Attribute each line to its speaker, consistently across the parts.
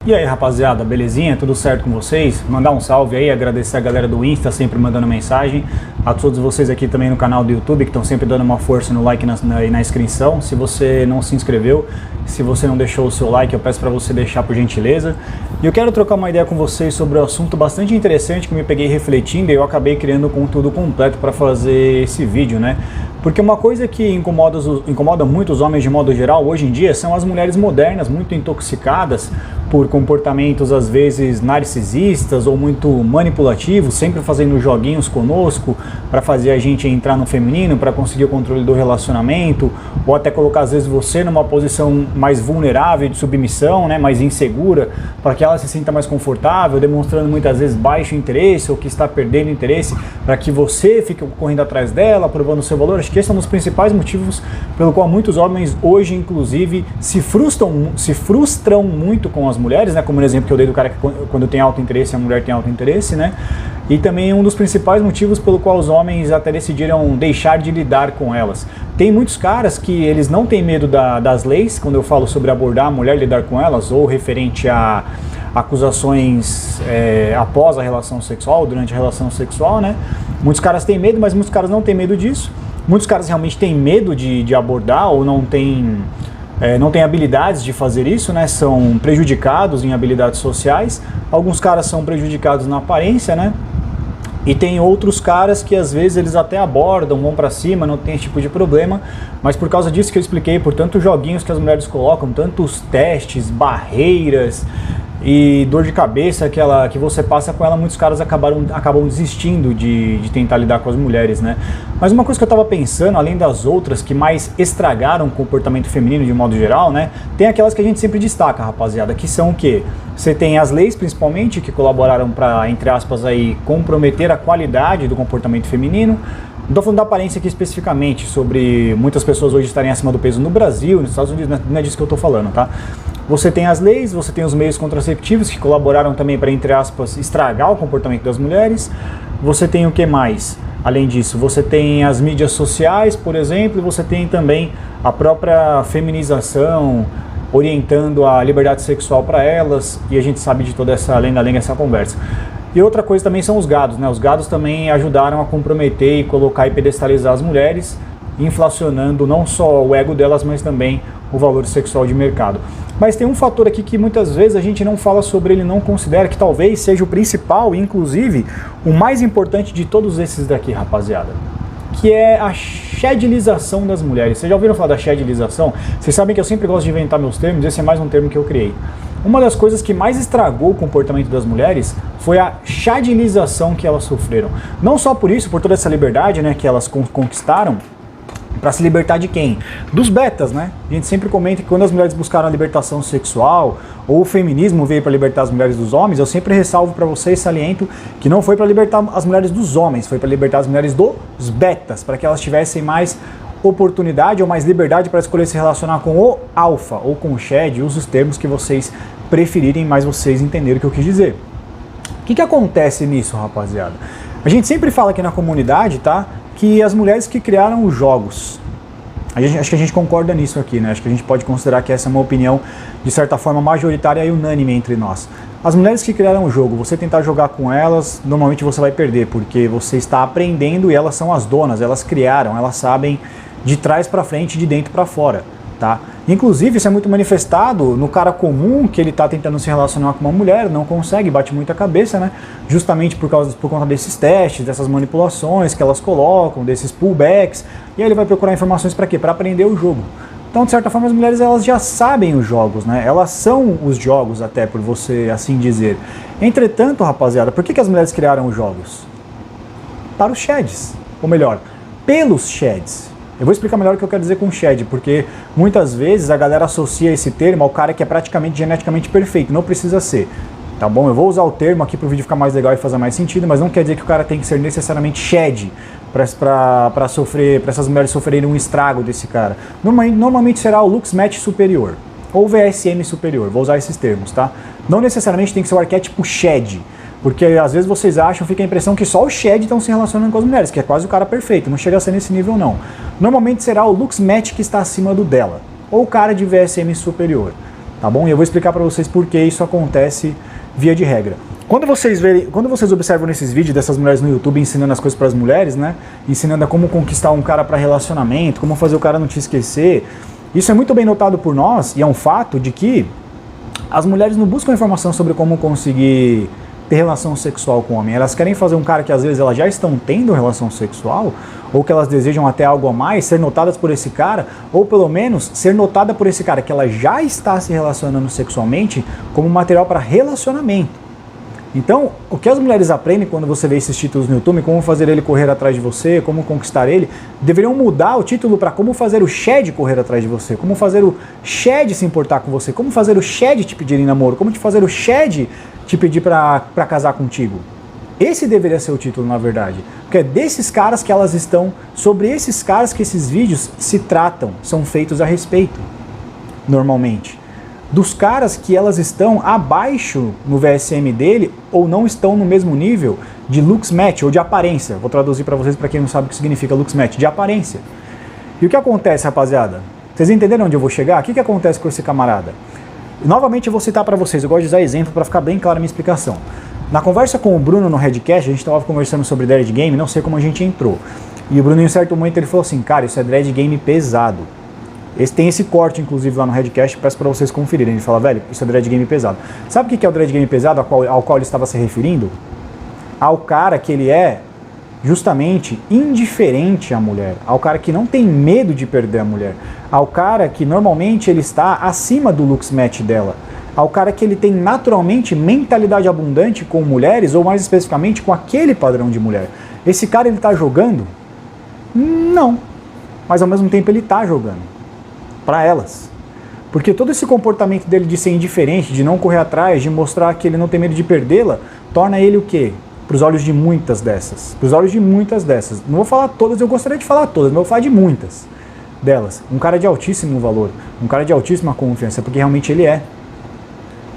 Speaker 1: E aí, rapaziada, belezinha? Tudo certo com vocês? Mandar um salve aí, agradecer a galera do Insta sempre mandando mensagem, a todos vocês aqui também no canal do YouTube que estão sempre dando uma força no like e na inscrição. Se você não se inscreveu, se você não deixou o seu like, eu peço para você deixar por gentileza. E eu quero trocar uma ideia com vocês sobre um assunto bastante interessante que eu me peguei refletindo e eu acabei criando o conteúdo completo para fazer esse vídeo, né? Porque uma coisa que incomoda muito os homens de modo geral hoje em dia são as mulheres modernas, muito intoxicadas por comportamentos às vezes narcisistas ou muito manipulativos, sempre fazendo joguinhos conosco para fazer a gente entrar no feminino, para conseguir o controle do relacionamento, ou até colocar às vezes você numa posição mais vulnerável de submissão, né, mais insegura, para que ela se sinta mais confortável, demonstrando muitas vezes baixo interesse ou que está perdendo interesse, para que você fique correndo atrás dela, provando o seu valor. Acho que esse é um dos principais motivos pelo qual muitos homens hoje, inclusive, se frustram muito com as mulheres, né? Como no exemplo que eu dei do cara que quando tem alto interesse, a mulher tem alto interesse, né? E também um dos principais motivos pelo qual os homens até decidiram deixar de lidar com elas. Tem muitos caras que eles não têm medo das leis, quando eu falo sobre abordar a mulher, lidar com elas, ou referente a acusações após a relação sexual, durante a relação sexual, né? Muitos caras têm medo, mas muitos caras não têm medo disso. Muitos caras realmente têm medo de abordar ou não têm habilidades de fazer isso, né? São prejudicados em habilidades sociais. Alguns caras são prejudicados na aparência, né? E tem outros caras que às vezes eles até abordam, vão pra cima, não tem esse tipo de problema, mas por causa disso que eu expliquei, por tantos joguinhos que as mulheres colocam, tantos testes, barreiras e dor de cabeça que você passa com ela, muitos caras acabam desistindo de tentar lidar com as mulheres, né? Mas uma coisa que eu tava pensando, além das outras que mais estragaram o comportamento feminino de modo geral, né? Tem aquelas que a gente sempre destaca, rapaziada, que são o quê? Você tem as leis, principalmente, que colaboraram para, entre aspas, aí, comprometer a qualidade do comportamento feminino. Não estou falando da aparência aqui especificamente, sobre muitas pessoas hoje estarem acima do peso no Brasil, nos Estados Unidos, não é disso que eu estou falando, tá? Você tem as leis, você tem os meios contraceptivos que colaboraram também para, entre aspas, estragar o comportamento das mulheres. Você tem o que mais? Além disso, você tem as mídias sociais, por exemplo, e você tem também a própria feminização, orientando a liberdade sexual para elas, e a gente sabe de toda essa lenda-lenga, essa conversa. E outra coisa também são os gados, né? Os gados também ajudaram a comprometer e colocar e pedestalizar as mulheres, inflacionando não só o ego delas, mas também o valor sexual de mercado. Mas tem um fator aqui que muitas vezes a gente não fala sobre ele, não considera, que talvez seja o principal e inclusive o mais importante de todos esses daqui, rapaziada, que é a shedilização das mulheres. Vocês já ouviram falar da shedilização? Vocês sabem que eu sempre gosto de inventar meus termos, esse é mais um termo que eu criei. Uma das coisas que mais estragou o comportamento das mulheres foi a shedilização que elas sofreram. Não só por isso, por toda essa liberdade, né, que elas conquistaram, para se libertar de quem? Dos betas, né? A gente sempre comenta que quando as mulheres buscaram a libertação sexual, ou o feminismo veio para libertar as mulheres dos homens, eu sempre ressalvo para vocês, saliento, que não foi para libertar as mulheres dos homens, foi para libertar as mulheres dos betas, para que elas tivessem mais oportunidade ou mais liberdade para escolher se relacionar com o alfa ou com o shed, usa os termos que vocês preferirem, mas vocês entenderam o que eu quis dizer. O que acontece nisso, rapaziada? A gente sempre fala aqui na comunidade, tá? Que as mulheres que criaram os jogos, acho que a gente concorda nisso aqui, né? Acho que a gente pode considerar que essa é uma opinião, de certa forma, majoritária e unânime entre nós. As mulheres que criaram o jogo, você tentar jogar com elas, normalmente você vai perder, porque você está aprendendo e elas são as donas, elas criaram, elas sabem de trás para frente, de dentro para fora, tá? Inclusive, isso é muito manifestado no cara comum, que ele está tentando se relacionar com uma mulher, não consegue, bate muita cabeça, né? Justamente por conta desses testes, dessas manipulações que elas colocam, desses pullbacks, e aí ele vai procurar informações para quê? Para aprender o jogo. Então, de certa forma, as mulheres elas já sabem os jogos, né? Elas são os jogos, até por você assim dizer. Entretanto, rapaziada, por que as mulheres criaram os jogos? Para os sheds, ou melhor, pelos sheds. Eu vou explicar melhor o que eu quero dizer com shed, porque muitas vezes a galera associa esse termo ao cara que é praticamente geneticamente perfeito, não precisa ser, tá bom? Eu vou usar o termo aqui para o vídeo ficar mais legal e fazer mais sentido, mas não quer dizer que o cara tem que ser necessariamente shed para essas mulheres sofrerem um estrago desse cara. Normalmente será o looks match superior, ou VSM superior, vou usar esses termos, tá? Não necessariamente tem que ser o arquétipo shed, porque às vezes vocês acham, fica a impressão que só os shed estão se relacionando com as mulheres, que é quase o cara perfeito, não chega a ser nesse nível não. Normalmente será o looks match que está acima do dela, ou o cara de VSM superior, tá bom? E eu vou explicar para vocês por que isso acontece via de regra. Quando vocês observam nesses vídeos dessas mulheres no YouTube ensinando as coisas para as mulheres, né? Ensinando a como conquistar um cara para relacionamento, como fazer o cara não te esquecer, isso é muito bem notado por nós, e é um fato de que as mulheres não buscam informação sobre como conseguir ter relação sexual com o homem. Elas querem fazer um cara que às vezes elas já estão tendo relação sexual, ou que elas desejam até algo a mais, ser notadas por esse cara, ou pelo menos ser notada por esse cara que ela já está se relacionando sexualmente como material para relacionamento. Então, o que as mulheres aprendem quando você vê esses títulos no YouTube, como fazer ele correr atrás de você, como conquistar ele, deveriam mudar o título para como fazer o Shed correr atrás de você, como fazer o Shed se importar com você, como fazer o Shed te pedir em namoro, como te fazer o Shed te pedir para casar contigo. Esse deveria ser o título, na verdade, porque é desses caras que elas estão, sobre esses caras que esses vídeos se tratam, são feitos a respeito, normalmente. Dos caras que elas estão abaixo no VSM dele ou não estão no mesmo nível de looks match ou de aparência. Vou traduzir para vocês, para quem não sabe o que significa looks match, de aparência. E o que acontece, rapaziada? Vocês entenderam onde eu vou chegar? O que acontece com esse camarada? Novamente eu vou citar para vocês, eu gosto de usar exemplo para ficar bem clara a minha explicação. Na conversa com o Bruno no Redcast, a gente estava conversando sobre Dread Game, não sei como a gente entrou. E o Bruno em um certo momento ele falou assim, cara, isso é Dread Game pesado. Tem esse corte, inclusive, lá no Redcast, peço para vocês conferirem. Ele fala, velho, isso é Dread Game pesado. Sabe o que é o Dread Game pesado ao qual ele estava se referindo? Ao cara que ele é, justamente, indiferente à mulher. Ao cara que não tem medo de perder a mulher. Ao cara que, normalmente, ele está acima do looks match dela. Ao cara que ele tem, naturalmente, mentalidade abundante com mulheres, ou mais especificamente, com aquele padrão de mulher. Esse cara, ele está jogando? Não. Mas, ao mesmo tempo, ele está jogando. Para elas. Porque todo esse comportamento dele de ser indiferente, de não correr atrás, de mostrar que ele não tem medo de perdê-la, torna ele o quê? Para os olhos de muitas dessas. Para os olhos de muitas dessas. Não vou falar todas, eu gostaria de falar todas, mas eu vou falar de muitas delas. Um cara de altíssimo valor, um cara de altíssima confiança, porque realmente ele é.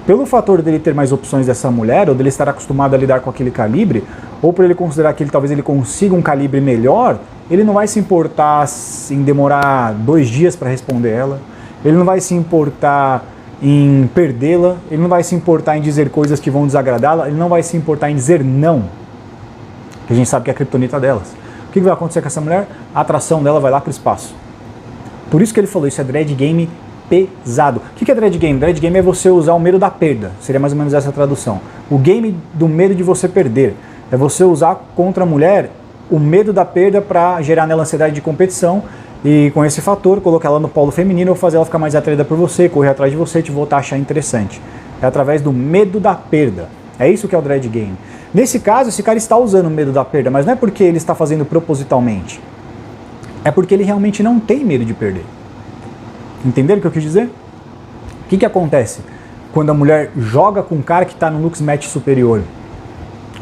Speaker 1: Pelo fator dele ter mais opções dessa mulher, ou dele estar acostumado a lidar com aquele calibre, ou por ele considerar que talvez ele consiga um calibre melhor, ele não vai se importar em demorar 2 dias para responder ela, ele não vai se importar em perdê-la, ele não vai se importar em dizer coisas que vão desagradá-la, ele não vai se importar em dizer não, que a gente sabe que é a criptonita delas. O que vai acontecer com essa mulher? A atração dela vai lá para o espaço. Por isso que ele falou, isso é Dread Game pesado. O que é Dread Game? Dread Game é você usar o medo da perda, seria mais ou menos essa a tradução. O game do medo de você perder, é você usar contra a mulher o medo da perda para gerar nela ansiedade de competição e com esse fator colocar ela no polo feminino ou fazer ela ficar mais atraída por você, correr atrás de você e te voltar a achar interessante. É através do medo da perda. É isso que é o Dread Game. Nesse caso, esse cara está usando o medo da perda, mas não é porque ele está fazendo propositalmente. É porque ele realmente não tem medo de perder. Entenderam o que eu quis dizer? O que acontece quando a mulher joga com um cara que está no looks match superior?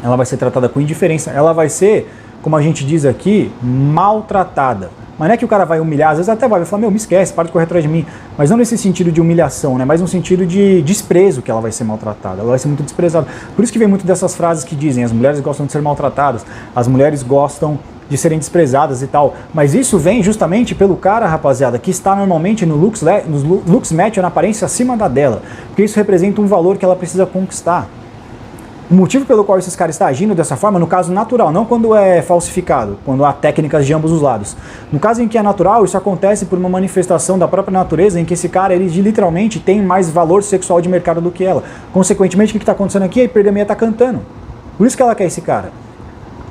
Speaker 1: Ela vai ser tratada com indiferença, ela vai ser, como a gente diz aqui, maltratada. Mas não é que o cara vai humilhar, às vezes até vai falar, meu, me esquece, para de correr atrás de mim. Mas não nesse sentido de humilhação, né? Mas no sentido de desprezo que ela vai ser maltratada, ela vai ser muito desprezada. Por isso que vem muito dessas frases que dizem, as mulheres gostam de ser maltratadas, as mulheres gostam de serem desprezadas e tal. Mas isso vem justamente pelo cara, rapaziada, que está normalmente no looks match, na aparência acima da dela. Porque isso representa um valor que ela precisa conquistar. O motivo pelo qual esses caras estão agindo dessa forma, no caso natural, não quando é falsificado, quando há técnicas de ambos os lados. No caso em que é natural, isso acontece por uma manifestação da própria natureza, em que esse cara, ele literalmente tem mais valor sexual de mercado do que ela. Consequentemente, o que está acontecendo aqui? A hipergamia está cantando. Por isso que ela quer esse cara.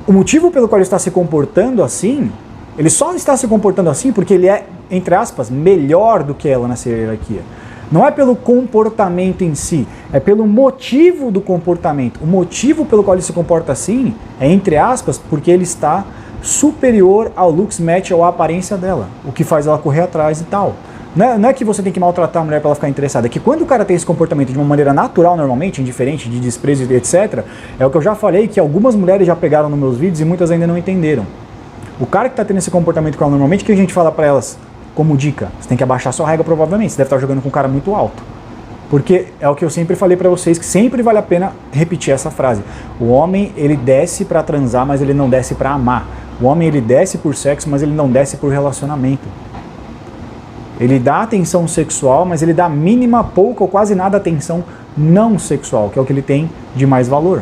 Speaker 1: O motivo pelo qual ele está se comportando assim, ele só está se comportando assim porque ele é, entre aspas, melhor do que ela nessa hierarquia. Não é pelo comportamento em si, é pelo motivo do comportamento. O motivo pelo qual ele se comporta assim é, entre aspas, porque ele está superior ao looks match ou à aparência dela, o que faz ela correr atrás e tal. Não é que você tem que maltratar a mulher para ela ficar interessada, é que quando o cara tem esse comportamento de uma maneira natural, normalmente, indiferente, de desprezo, etc., é o que eu já falei, que algumas mulheres já pegaram nos meus vídeos e muitas ainda não entenderam. O cara que está tendo esse comportamento com ela normalmente, o que a gente fala para elas? Como dica, você tem que abaixar sua régua provavelmente, você deve estar jogando com um cara muito alto. Porque é o que eu sempre falei pra vocês, que sempre vale a pena repetir essa frase. O homem, ele desce pra transar, mas ele não desce pra amar. O homem, ele desce por sexo, mas ele não desce por relacionamento. Ele dá atenção sexual, mas ele dá mínima, pouca ou quase nada atenção não sexual, que é o que ele tem de mais valor.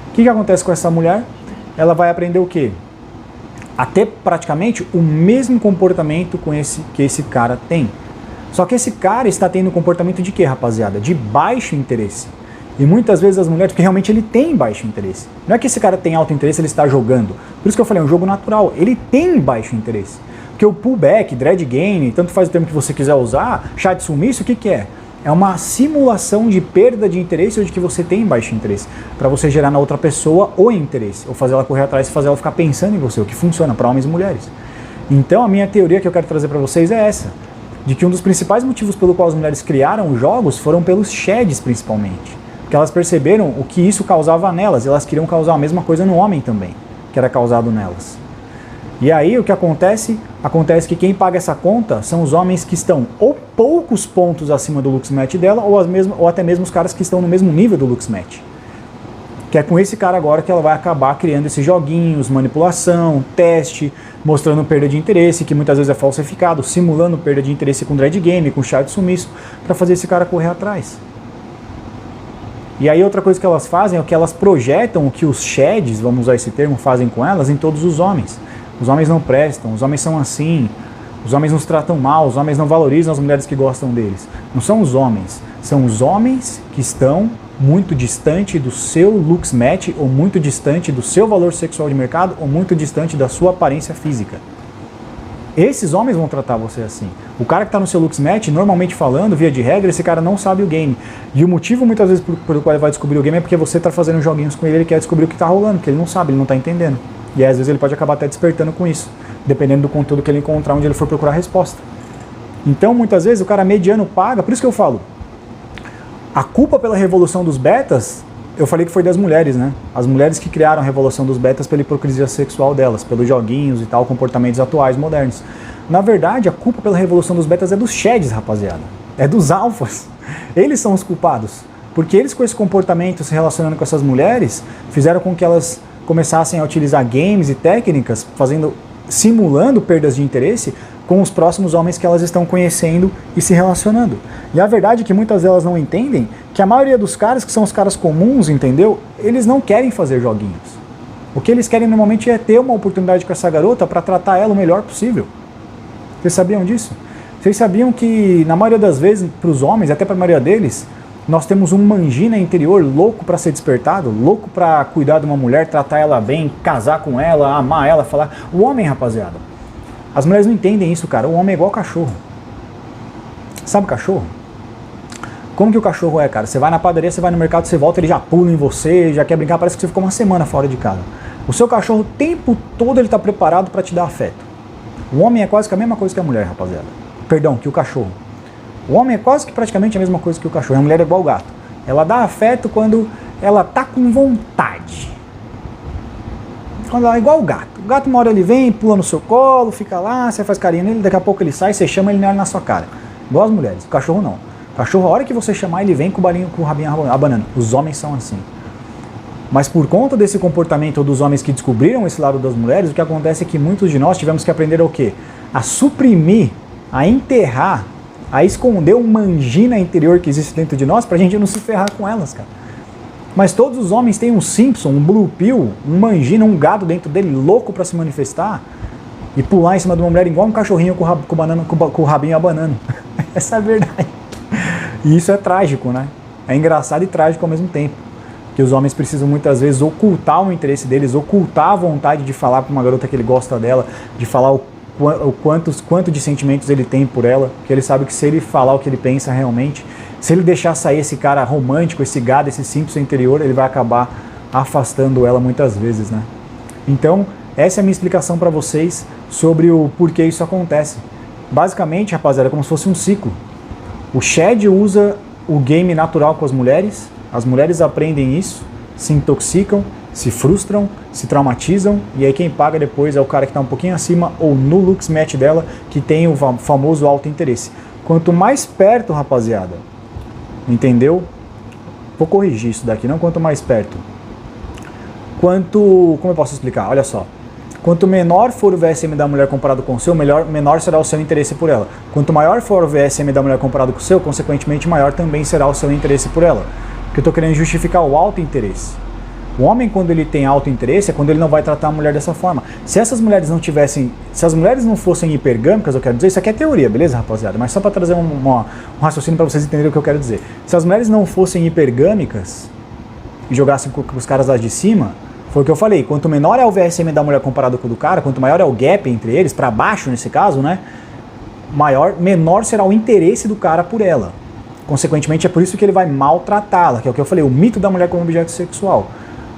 Speaker 1: O que acontece com essa mulher? Ela vai aprender o quê? A ter praticamente o mesmo comportamento que esse cara tem. Só que esse cara está tendo um comportamento de quê, rapaziada? De baixo interesse. E muitas vezes as mulheres, porque realmente ele tem baixo interesse. Não é que esse cara tem alto interesse, ele está jogando. Por isso que eu falei, é um jogo natural. Ele tem baixo interesse. Porque o pullback, dread gain, tanto faz o termo que você quiser usar, chat sumiço, o que é? É uma simulação de perda de interesse ou de que você tem baixo interesse, para você gerar na outra pessoa o interesse, ou fazer ela correr atrás e fazer ela ficar pensando em você, o que funciona para homens e mulheres. Então a minha teoria que eu quero trazer para vocês é essa, de que um dos principais motivos pelo qual as mulheres criaram os jogos foram pelos shads principalmente, porque elas perceberam o que isso causava nelas, e elas queriam causar a mesma coisa no homem também, que era causado nelas. E aí o que acontece? Acontece que quem paga essa conta são os homens que estão ou poucos pontos acima do Lux Match dela, ou até mesmo os caras que estão no mesmo nível do Lux Match. Que é com esse cara agora que ela vai acabar criando esses joguinhos, manipulação, teste, mostrando perda de interesse, que muitas vezes é falsificado, simulando perda de interesse com dread game, com chat sumiço, para fazer esse cara correr atrás. E aí outra coisa que elas fazem é que elas projetam o que os shads, vamos usar esse termo, fazem com elas em todos os homens. Os homens não prestam, os homens são assim, os homens nos tratam mal, os homens não valorizam as mulheres que gostam deles. Não são os homens que estão muito distante do seu looks match, ou muito distante do seu valor sexual de mercado, ou muito distante da sua aparência física. Esses homens vão tratar você assim. O cara que está no seu looks match, normalmente falando, via de regra, esse cara não sabe o game. E o motivo muitas vezes pelo qual ele vai descobrir o game é porque você está fazendo joguinhos com ele, ele quer descobrir o que está rolando, porque ele não sabe, ele não está entendendo. E aí, às vezes ele pode acabar até despertando com isso, dependendo do conteúdo que ele encontrar, onde ele for procurar a resposta. Então, muitas vezes, o cara mediano paga, por isso que eu falo, a culpa pela revolução dos betas, eu falei que foi das mulheres, né? As mulheres que criaram a revolução dos betas pela hipocrisia sexual delas, pelos joguinhos e tal, comportamentos atuais, modernos. Na verdade, a culpa pela revolução dos betas é dos shads, rapaziada. É dos alfas. Eles são os culpados. Porque eles, com esse comportamento, se relacionando com essas mulheres, fizeram com que elas começassem a utilizar games e técnicas, simulando perdas de interesse com os próximos homens que elas estão conhecendo e se relacionando. E a verdade é que muitas delas não entendem que a maioria dos caras, que são os caras comuns, entendeu? Eles não querem fazer joguinhos. O que eles querem normalmente é ter uma oportunidade com essa garota para tratar ela o melhor possível. Vocês sabiam disso? Vocês sabiam que, na maioria das vezes, para os homens, até para a maioria deles, nós temos um mangina interior louco para ser despertado, louco para cuidar de uma mulher, tratar ela bem, casar com ela, amar ela, falar. O homem, rapaziada, as mulheres não entendem isso, cara. O homem é igual cachorro. Sabe cachorro? Como que o cachorro é, cara? Você vai na padaria, você vai no mercado, você volta, ele já pula em você, já quer brincar, parece que você ficou uma semana fora de casa. O seu cachorro o tempo todo ele está preparado para te dar afeto. O homem é quase que a mesma coisa que a mulher, rapaziada. Perdão, que o cachorro. O homem é quase que praticamente a mesma coisa que o cachorro. A mulher é igual o gato. Ela dá afeto quando ela tá com vontade. Quando ela é igual o gato. O gato uma hora ele vem, pula no seu colo, fica lá, você faz carinho nele, daqui a pouco ele sai, você chama ele na sua cara. Igual as mulheres. O cachorro não. O cachorro, a hora que você chamar, ele vem com o rabinho abanando. Os homens são assim. Mas por conta desse comportamento dos homens que descobriram esse lado das mulheres, o que acontece é que muitos de nós tivemos que aprender o quê? A suprimir, a enterrar, a esconder um mangina interior que existe dentro de nós pra gente não se ferrar com elas, cara. Mas todos os homens têm um Simpson, um Blue Pill, um mangina, um gado dentro dele, louco pra se manifestar e pular em cima de uma mulher igual um cachorrinho com o rabinho abanando. Essa é a verdade. E isso é trágico, né? É engraçado e trágico ao mesmo tempo. Que os homens precisam muitas vezes ocultar o interesse deles, ocultar a vontade de falar com uma garota que ele gosta dela, de falar o quanto de sentimentos ele tem por ela, que ele sabe que se ele falar o que ele pensa realmente, se ele deixar sair esse cara romântico, esse gado, esse Simpson interior, ele vai acabar afastando ela muitas vezes, né? Então, essa é a minha explicação para vocês sobre o porquê isso acontece. Basicamente, rapaziada, é como se fosse um ciclo. O Shed usa o game natural com as mulheres aprendem isso, se intoxicam, se frustram, se traumatizam, e aí quem paga depois é o cara que está um pouquinho acima ou no looks match dela, que tem o famoso alto interesse. Quanto mais perto, rapaziada, entendeu? Vou corrigir isso daqui, não quanto mais perto. Como eu posso explicar? Olha só. Quanto menor for o VSM da mulher comparado com o seu, menor será o seu interesse por ela. Quanto maior for o VSM da mulher comparado com o seu, consequentemente maior também será o seu interesse por ela. Porque eu estou querendo justificar o alto interesse. O homem, quando ele tem alto interesse, é quando ele não vai tratar a mulher dessa forma. Se essas mulheres não tivessem, se as mulheres não fossem hipergâmicas, eu quero dizer, isso aqui é teoria, beleza, rapaziada? Mas só para trazer um raciocínio para vocês entenderem o que eu quero dizer. Se as mulheres não fossem hipergâmicas e jogassem com os caras lá de cima, foi o que eu falei, quanto menor é o VSM da mulher comparado com o do cara, quanto maior é o gap entre eles, para baixo nesse caso, né? Menor será o interesse do cara por ela. Consequentemente, é por isso que ele vai maltratá-la, que é o que eu falei, o mito da mulher como objeto sexual.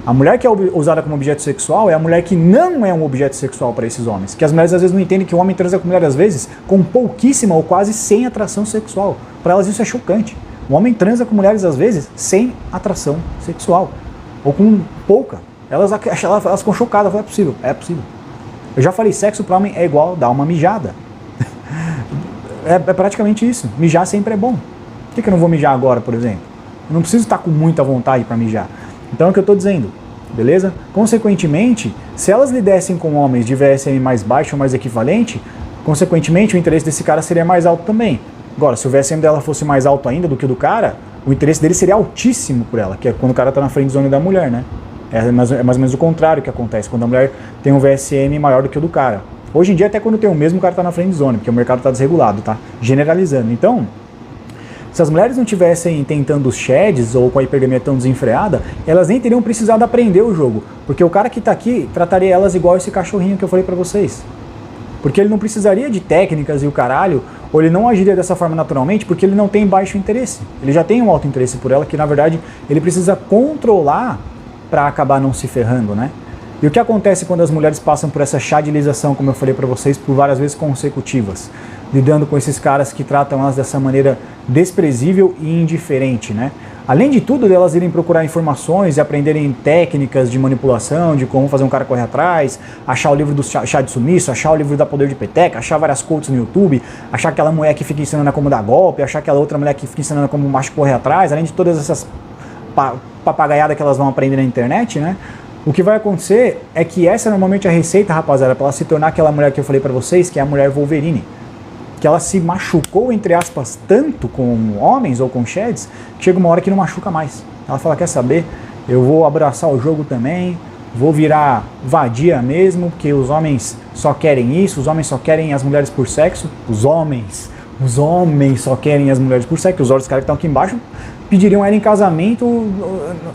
Speaker 1: A mulher que é usada como objeto sexual é a mulher que não é um objeto sexual para esses homens. Que as mulheres às vezes não entendem que o homem transa com mulher às vezes com pouquíssima ou quase sem atração sexual. Para elas isso é chocante. O homem transa com mulheres às vezes sem atração sexual. Ou com pouca. Elas ficam chocadas, é possível, é possível. Eu já falei, sexo para homem é igual dar uma mijada. É praticamente isso. Mijar sempre é bom. Por que eu não vou mijar agora, por exemplo? Eu não preciso estar com muita vontade para mijar. Então é o que eu estou dizendo, beleza? Consequentemente, se elas lidessem com homens de VSM mais baixo ou mais equivalente, consequentemente o interesse desse cara seria mais alto também. Agora, se o VSM dela fosse mais alto ainda do que o do cara, o interesse dele seria altíssimo por ela, que é quando o cara está na friendzone da mulher, né? É mais ou menos o contrário que acontece, quando a mulher tem um VSM maior do que o do cara. Hoje em dia, até quando tem o mesmo, o cara está na friendzone, porque o mercado está desregulado, tá? Generalizando. Então, se as mulheres não tivessem tentando os shads ou com a hipergamia tão desenfreada, elas nem teriam precisado aprender o jogo. Porque o cara que está aqui trataria elas igual esse cachorrinho que eu falei pra vocês. Porque ele não precisaria de técnicas e o caralho, ou ele não agiria dessa forma naturalmente, porque ele não tem baixo interesse. Ele já tem um alto interesse por ela, que na verdade ele precisa controlar para acabar não se ferrando, né? E o que acontece quando as mulheres passam por essa chadilização, como eu falei para vocês, por várias vezes consecutivas, lidando com esses caras que tratam elas dessa maneira desprezível e indiferente, né? Além de tudo, elas irem procurar informações e aprenderem técnicas de manipulação, de como fazer um cara correr atrás, achar o livro do chá de sumiço, achar o livro da poder de peteca, achar várias quotes no YouTube, achar aquela mulher que fica ensinando como dar golpe, achar aquela outra mulher que fica ensinando como o macho correr atrás, além de todas essas papagaiadas que elas vão aprender na internet, né? O que vai acontecer é que essa é normalmente a receita, rapaziada, para ela se tornar aquela mulher que eu falei para vocês, que é a mulher Wolverine. Que ela se machucou, entre aspas, tanto com homens ou com shads, que chega uma hora que não machuca mais. Ela fala, quer saber, eu vou abraçar o jogo também, vou virar vadia mesmo, porque os homens só querem isso, os homens só querem as mulheres por sexo, os homens só querem as mulheres por sexo, os outros caras que estão aqui embaixo pediriam ela em casamento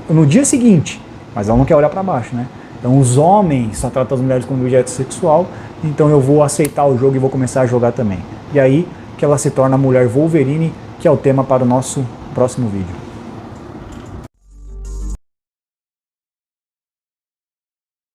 Speaker 1: no dia seguinte, mas ela não quer olhar para baixo, né? Então os homens só tratam as mulheres como objeto sexual, então eu vou aceitar o jogo e vou começar a jogar também. E aí que ela se torna a mulher Wolverine, que é o tema para o nosso próximo vídeo.